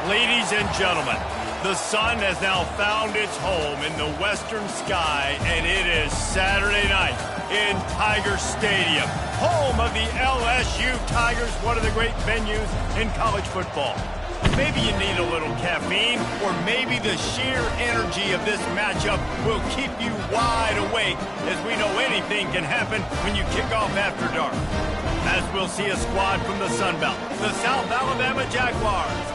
Ladies and gentlemen, the sun has now found its home in the western sky, and it is Saturday night in Tiger Stadium, home of the LSU Tigers, one of the great venues in college football. Maybe you need a little caffeine, or maybe the sheer energy of this matchup will keep you wide awake, as we know anything can happen when you kick off after dark. As we'll see a squad from the Sun Belt, the South Alabama Jaguars,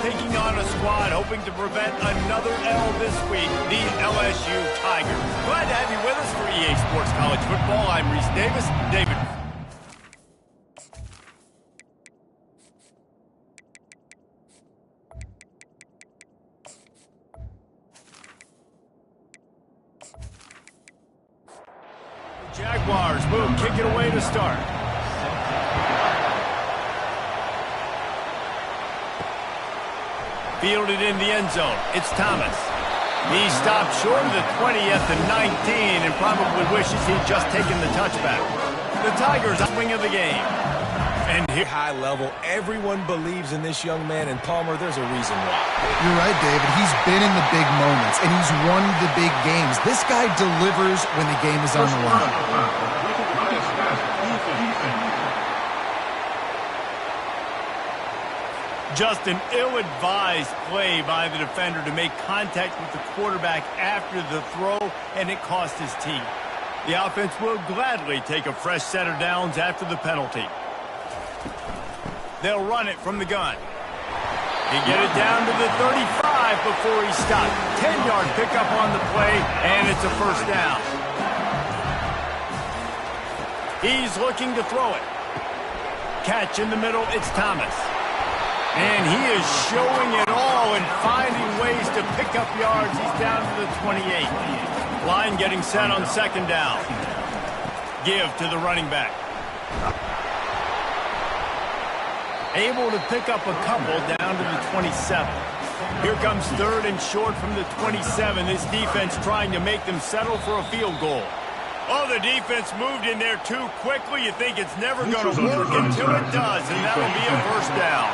taking on a squad hoping to prevent another L this week, the LSU Tigers. Glad to have you with us for EA Sports College Football. I'm Reese Davis. David. Jaguars will kick it away to start. Fielded in the end zone. It's Thomas. He stopped short of the 20 at the 19 and probably wishes he'd just taken the touchback. The Tigers swing of the game. And here, high level, everyone believes in this young man, and Palmer, there's a reason why. You're right, David. He's been in the big moments, and he's won the big games. This guy delivers when the game is on the line. Just an ill-advised play by the defender to make contact with the quarterback after the throw, and it cost his team. The offense will gladly take a fresh set of downs after the penalty. They'll run it from the gun. He get it down to the 35 before he stopped. 10-yard pickup on the play, and it's a first down. He's looking to throw it. Catch in the middle, it's Thomas. And he is showing it all and finding ways to pick up yards. He's down to the 28. Line getting set on second down. Give to the running back. Able to pick up a couple down to the 27. Here comes third and short from the 27. This defense trying to make them settle for a field goal. Oh, the defense moved in there too quickly. You think it's never going to work until it does, and that'll be a first down.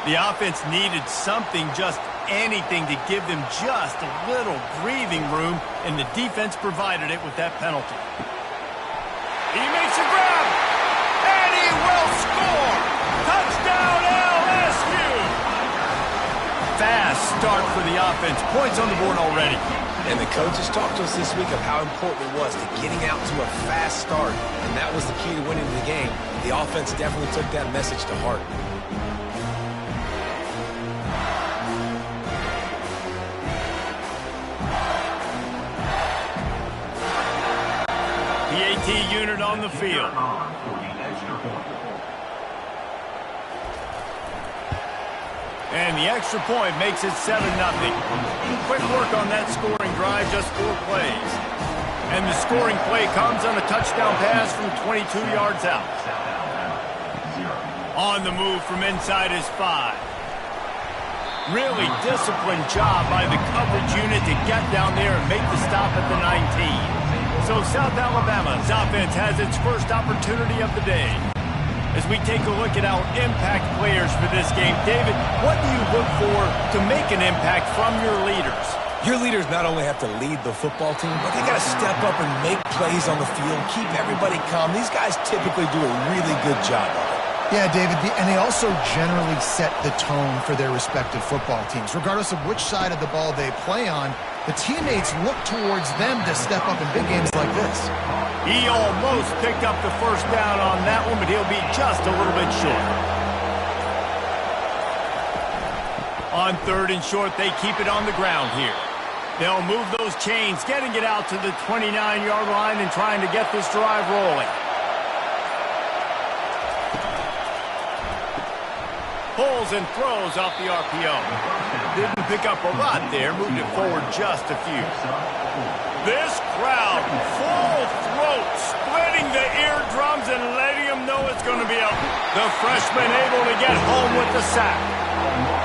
The offense needed something, just anything, to give them just a little breathing room, and the defense provided it with that penalty. He makes a grab, and he will score! Touchdown, LSU! Fast start for the offense. Points on the board already. And the coaches talked to us this week of how important it was to getting out to a fast start, and that was the key to winning the game. The offense definitely took that message to heart. Unit on the field. And the extra point makes it 7-0. Quick work on that scoring drive, just 4 plays. And the scoring play comes on a touchdown pass from 22 yards out. On the move from inside his 5. Really disciplined job by the coverage unit to get down there and make the stop at the 19. So South Alabama's offense has its first opportunity of the day. As we take a look at our impact players for this game, David, what do you look for to make an impact from your leaders? Your leaders not only have to lead the football team, but they got to step up and make plays on the field, keep everybody calm. These guys typically do a really good job of it. Yeah, David, and they also generally set the tone for their respective football teams. Regardless of which side of the ball they play on, the teammates look towards them to step up in big games like this. He almost picked up the first down on that one, but he'll be just a little bit short. On third and short, they keep it on the ground here. They'll move those chains, getting it out to the 29-yard line and trying to get this drive rolling. Pulls and throws off the RPO. Didn't pick up a lot there, moved it forward just a few. This crowd, full throat, splitting the eardrums and letting them know it's going to be up. The freshman able to get home with the sack.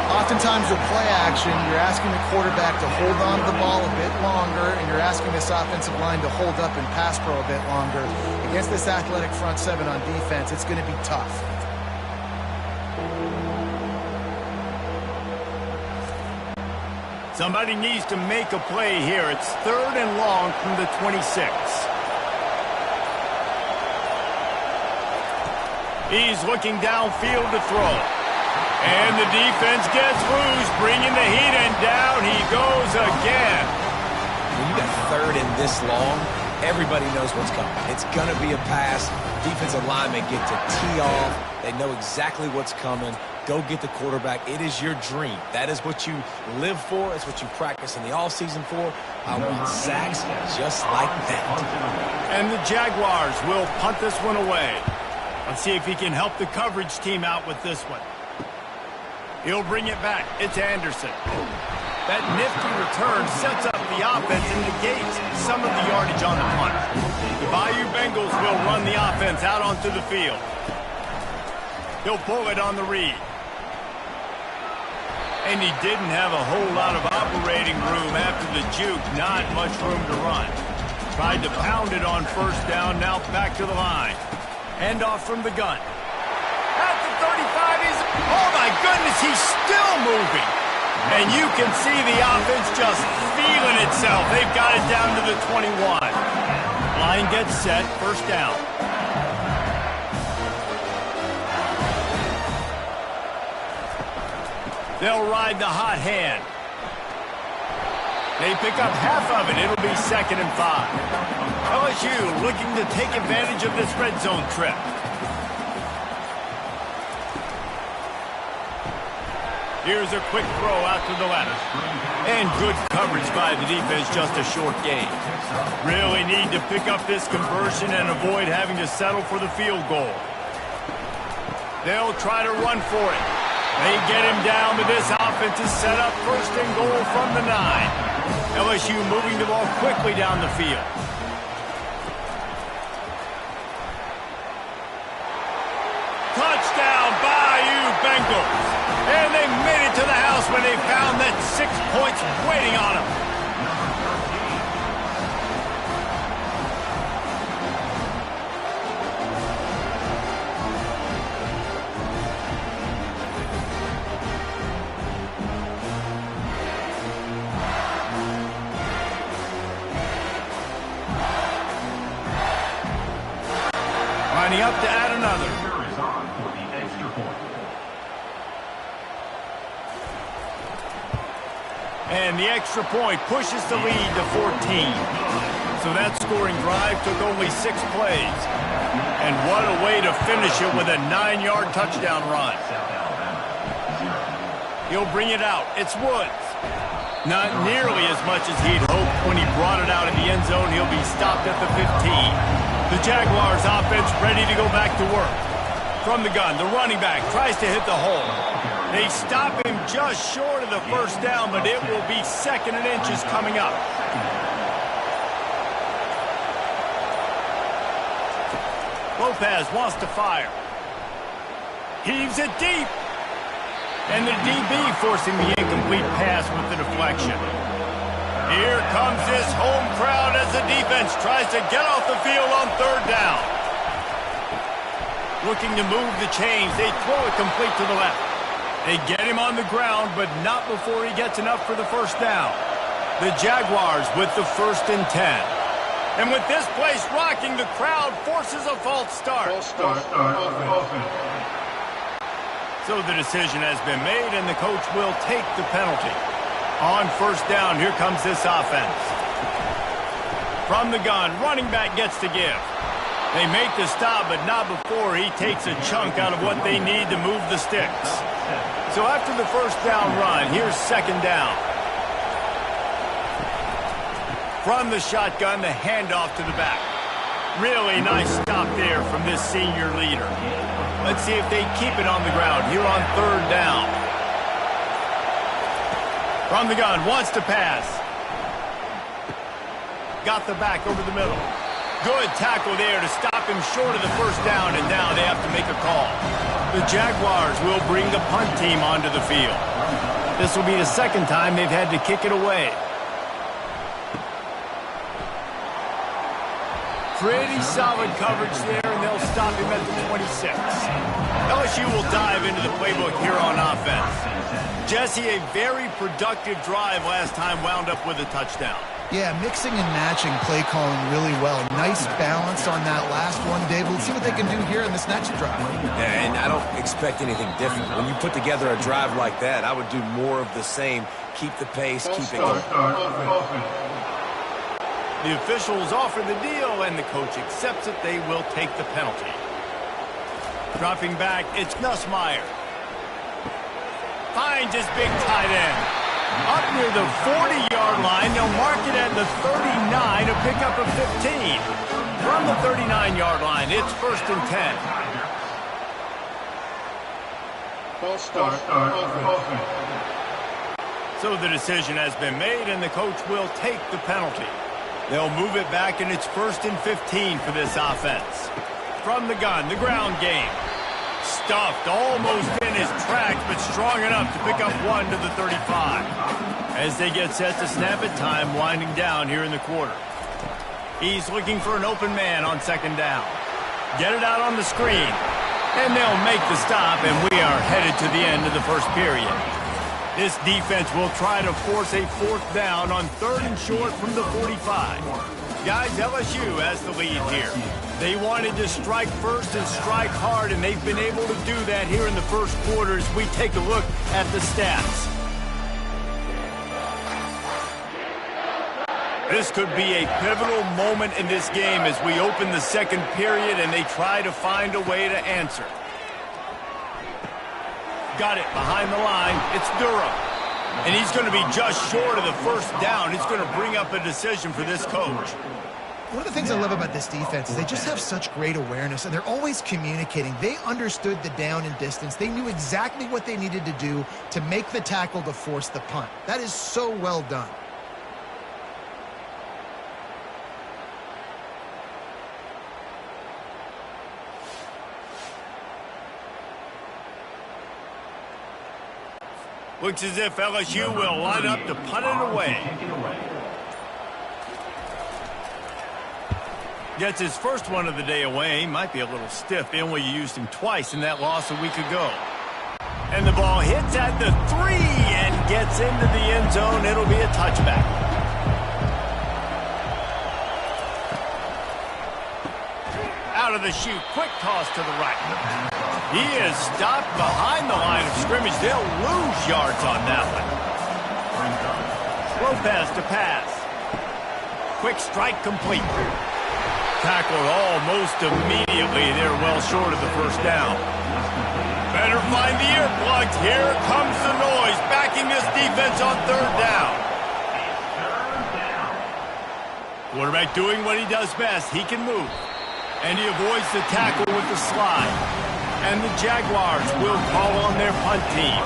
Oftentimes with play action, you're asking the quarterback to hold on to the ball a bit longer, and you're asking this offensive line to hold up and pass pro a bit longer. Against this athletic front seven on defense, it's going to be tough. Somebody needs to make a play here. It's 3rd and long from the 26. He's looking downfield to throw. And the defense gets loose, bringing the heat, and down he goes again. When you got 3rd and this long, everybody knows what's coming. It's going to be a pass. Defensive linemen get to tee off. They know exactly what's coming. Go get the quarterback. It is your dream. That is what you live for. It's what you practice in the offseason for. I want sacks just like that. And the Jaguars will punt this one away. Let's see if he can help the coverage team out with this one. He'll bring it back. It's Anderson. That nifty return sets up the offense and negates some of the yardage on the punt. The Bayou Bengals will run the offense out onto the field. He'll pull it on the read. And he didn't have a whole lot of operating room after the juke. Not much room to run. Tried to pound it on 1st down. Now back to the line. Hand off from the gun. At the 35, he's... Oh, my goodness, he's still moving. And you can see the offense just feeling itself. They've got it down to the 21. Line gets set, 1st down. They'll ride the hot hand. They pick up half of it. It'll be 2nd and 5. LSU looking to take advantage of this red zone trip. Here's a quick throw out to the left. And good coverage by the defense, just a short gain. Really need to pick up this conversion and avoid having to settle for the field goal. They'll try to run for it. They get him down, but this offense is set up 1st and goal from the 9. LSU moving the ball quickly down the field. Touchdown, Bayou Bengals. And they made it to the house when they found that 6 points waiting on them. Lining up to add another. And the extra point pushes the lead to 14. So that scoring drive took only 6 plays. And what a way to finish it with a 9-yard touchdown run. He'll bring it out. It's Woods. Not nearly as much as he'd hoped when he brought it out in the end zone. He'll be stopped at the 15. The Jaguars offense ready to go back to work. From the gun, the running back tries to hit the hole. They stop him just short of the 1st down, but it will be 2nd and inches coming up. Lopez wants to fire. Heaves it deep. And the DB forcing the incomplete pass with the deflection. Here comes this home crowd as the defense tries to get off the field on 3rd down. Looking to move the chains. They throw it complete to the left. They get him on the ground, but not before he gets enough for the 1st down. The Jaguars with the 1st and 10. And with this place rocking, the crowd forces a false start. So the decision has been made, and the coach will take the penalty. On 1st down, here comes this offense. From the gun, running back gets to give. They make the stop, but not before he takes a chunk out of what they need to move the sticks. So after the 1st down run, here's 2nd down. From the shotgun, the handoff to the back. Really nice stop there from this senior leader. Let's see if they keep it on the ground here on 3rd down. From the gun, wants to pass. Got the back over the middle. Good tackle there to stop him short of the 1st down, and now they have to make a call. The Jaguars will bring the punt team onto the field. This will be the second time they've had to kick it away. Pretty solid coverage there, and they'll stop him at the 26. LSU will dive into the playbook here on offense. Jesse, a very productive drive last time wound up with a touchdown. Yeah, mixing and matching play calling really well. Nice balance on that last one, David. Let's see what they can do here in this next drive. Yeah, and I don't expect anything different. When you put together a drive like that, I would do more of the same. Keep the pace, keep it going. The officials offer the deal, and the coach accepts it. They will take the penalty. Dropping back, it's Nussmeier. Finds his big tight end. Up near the 40-yard line, they'll mark it at the 39, a pickup of 15. From the 39-yard line, it's 1st and 10. False start. So the decision has been made, and the coach will take the penalty. They'll move it back, and it's 1st and 15 for this offense. From the gun, the ground game. Stuffed almost in his tracks, but strong enough to pick up 1 to the 35. As they get set to snap it, time winding down here in the quarter. He's looking for an open man on 2nd down. Get it out on the screen. And they'll make the stop, and we are headed to the end of the first period. This defense will try to force a 4th down on 3rd and short from the 45. Guys, LSU has the lead here. They wanted to strike first and strike hard, and they've been able to do that here in the first quarter as we take a look at the stats. This could be a pivotal moment in this game as we open the second period and they try to find a way to answer. Got it behind the line. It's Durham. And he's going to be just short of the 1st down. It's going to bring up a decision for this coach. One of the things I love about this defense is they just have such great awareness, and they're always communicating. They understood the down and distance. They knew exactly what they needed to do to make the tackle to force the punt. That is so well done. Looks as if LSU will line up to punt it away. Gets his first one of the day away. Might be a little stiff. They only used him twice in that loss a week ago. And the ball hits at the 3 and gets into the end zone. It'll be a touchback. Out of the chute. Quick toss to the right. He is stopped behind the line of scrimmage. They'll lose yards on that one. Lopez to pass. Quick strike complete. Tackled almost immediately. They're well short of the 1st down. Better find the earplugs. Here comes the noise, backing this defense on 3rd down. Quarterback doing what he does best. He can move. And he avoids the tackle with the slide. And the Jaguars will call on their punt team.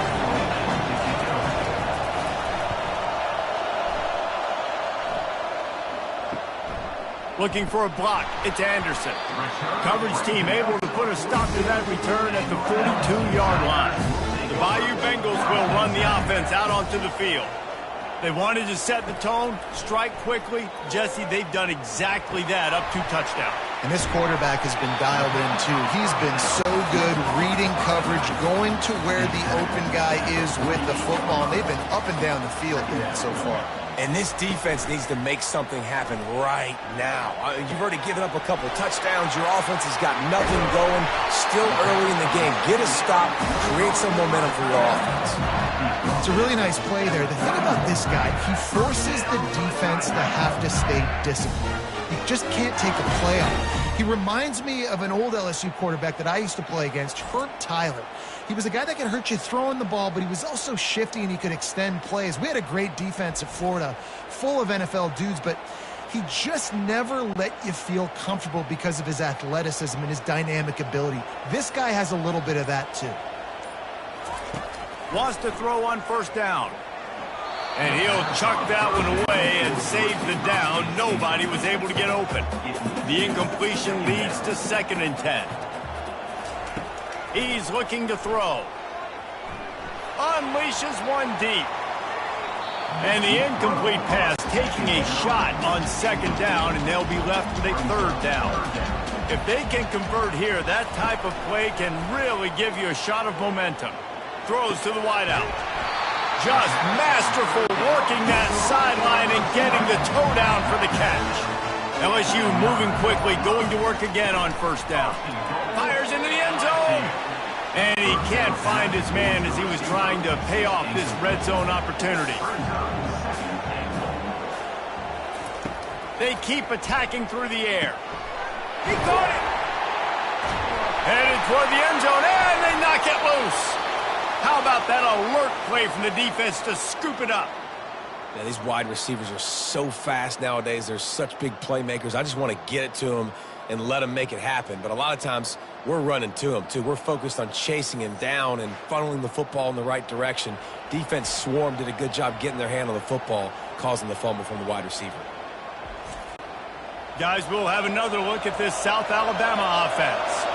Looking for a block. It's Anderson. Coverage team able to put a stop to that return at the 42-yard line. The Bayou Bengals will run the offense out onto the field. They wanted to set the tone, strike quickly. Jesse, they've done exactly that, up 2 touchdowns. And this quarterback has been dialed in, too. He's been so good reading coverage, going to where the open guy is with the football. They've been up and down the field so far. And this defense needs to make something happen right now. You've already given up a couple touchdowns. Your offense has got nothing going. Still early in the game. Get a stop. Create some momentum for your offense. It's a really nice play there. The thing about this guy, he forces the defense to have to stay disciplined. You just can't take a play on him. He reminds me of an old LSU quarterback that I used to play against, Herb Tyler. He was a guy that could hurt you throwing the ball, but he was also shifty and he could extend plays. We had a great defense at Florida, full of NFL dudes, but he just never let you feel comfortable because of his athleticism and his dynamic ability. This guy has a little bit of that too. Wants to throw on 1st down. And he'll chuck that one away and save the down. Nobody was able to get open. The incompletion leads to 2nd and 10. He's looking to throw. unleashes one deep. And the incomplete pass taking a shot on second down, and they'll be left with a third down. If they can convert here, that type of play can really give you a shot of momentum. Throws to the wideout. Just masterful working that sideline and getting the toe down for the catch. LSU moving quickly, going to work again on first down. Fires into the end zone. And he can't find his man as he was trying to pay off this red zone opportunity. They keep attacking through the air. He caught it. Headed toward the end zone, and they knock it loose. How about that alert play from the defense to scoop it up? Yeah, these wide receivers are so fast nowadays. They're such big playmakers. I just want to get it to them and let them make it happen. But a lot of times, we're running to them, too. We're focused on chasing him down and funneling the football in the right direction. Defense swarm did a good job getting their hand on the football, causing the fumble from the wide receiver. Guys, we'll have another look at this South Alabama offense.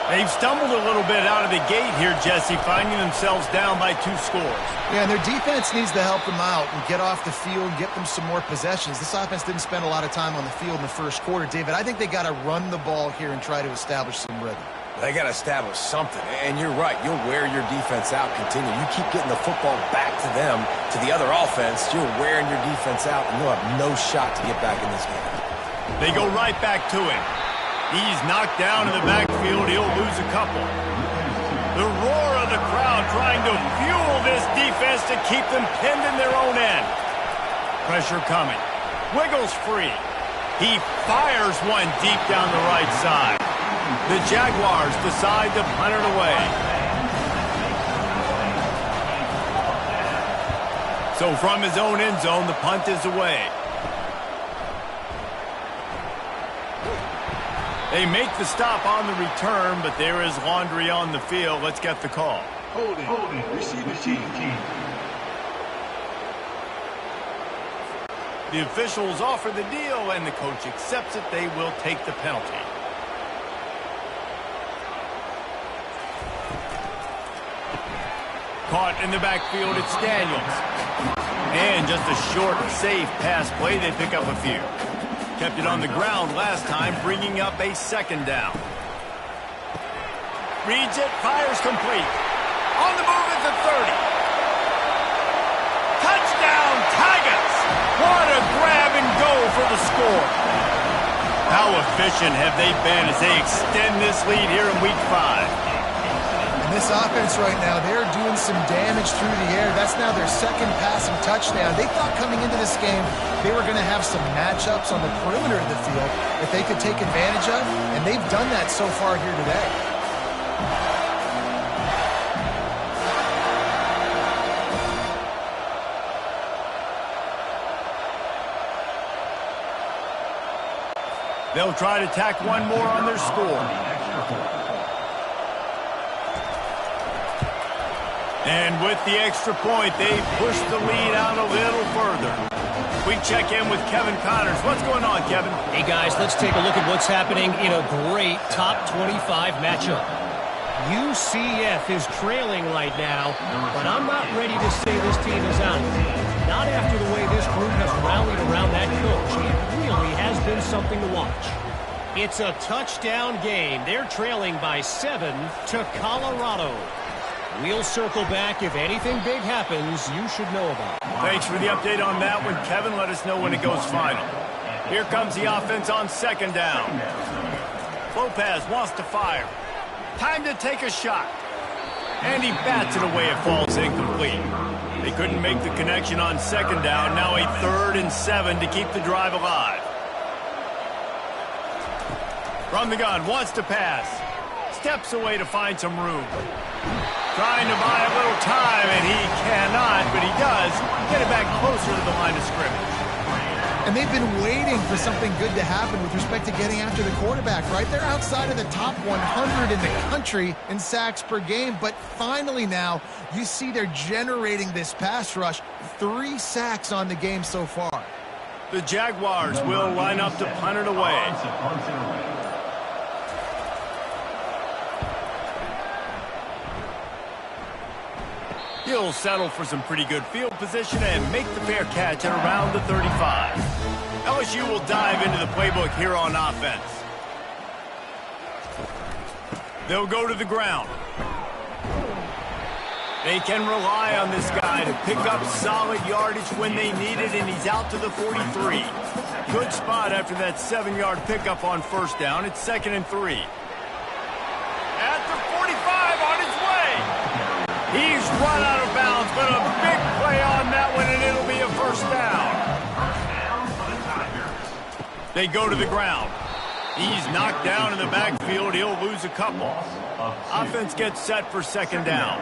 They've stumbled a little bit out of the gate here, Jesse, finding themselves down by 2 scores. Yeah, and their defense needs to help them out and get off the field, get them some more possessions. This offense didn't spend a lot of time on the field in the first quarter, David. I think they got to run the ball here and try to establish some rhythm. They got to establish something, and you're right. You'll wear your defense out, continue. You keep getting the football back to them, to the other offense, you're wearing your defense out, and you'll have no shot to get back in this game. They go right back to him. He's knocked down in the backfield. He'll lose a couple. The roar of the crowd trying to fuel this defense to keep them pinned in their own end. Pressure coming. Wiggles free. He fires one deep down the right side. The Jaguars decide to punt it away. So from his own end zone, the punt is away. They make the stop on the return, but there is laundry on the field. Let's get the call. Holding. Receiver team. The officials offer the deal, and the coach accepts it. They will take the penalty. Caught in the backfield, it's Daniels. And just a short, safe pass play. They pick up a few. Kept it on the ground last time, bringing up a second down. Reads it, fires complete. On the move at the 30. Touchdown, Tigers! What a grab and go for the score. How efficient have they been as they extend this lead here in Week 5? And this offense right now, they're doing some damage through the air. That's now their second passing touchdown. They thought coming into this game they were going to have some matchups on the perimeter of the field that they could take advantage of, and they've done that so far here today. They'll try to tack one more on their score. And with the extra point, they push the lead out a little further. We check in with Kevin Connors. What's going on, Kevin? Hey, guys, let's take a look at what's happening in a great top 25 matchup. UCF is trailing right now, but I'm not ready to say this team is out. Not after the way this group has rallied around that coach. It really has been something to watch. It's a touchdown game. They're trailing by 7 to Colorado. We'll circle back. If anything big happens, you should know about it. Thanks for the update on that one, Kevin. Let us know when it goes final. Here comes the offense on second down. Lopez wants to fire. Time to take a shot. And he bats it away. It falls incomplete. They couldn't make the connection on second down. Now a 3rd and 7 to keep the drive alive. From the gun, wants to pass. Steps away to find some room. Trying to buy a little time, and he cannot, but he does get it back closer to the line of scrimmage. And they've been waiting for something good to happen with respect to getting after the quarterback, right? They're outside of the top 100 in the country in sacks per game, but finally now you see they're generating this pass rush. 3 sacks on the game so far. The Jaguars will line up to punt it away. He'll settle for some pretty good field position and make the fair catch at around the 35. LSU will dive into the playbook here on offense. They'll go to the ground. They can rely on this guy to pick up solid yardage when they need it, and he's out to the 43. Good spot after that 7-yard pickup on first down. It's 2nd and 3. At the 45 on his way. He's run out of bounds, but a big play on that one, and it'll be a first down. They go to the ground. He's knocked down in the backfield. He'll lose a couple. Offense gets set for 2nd down.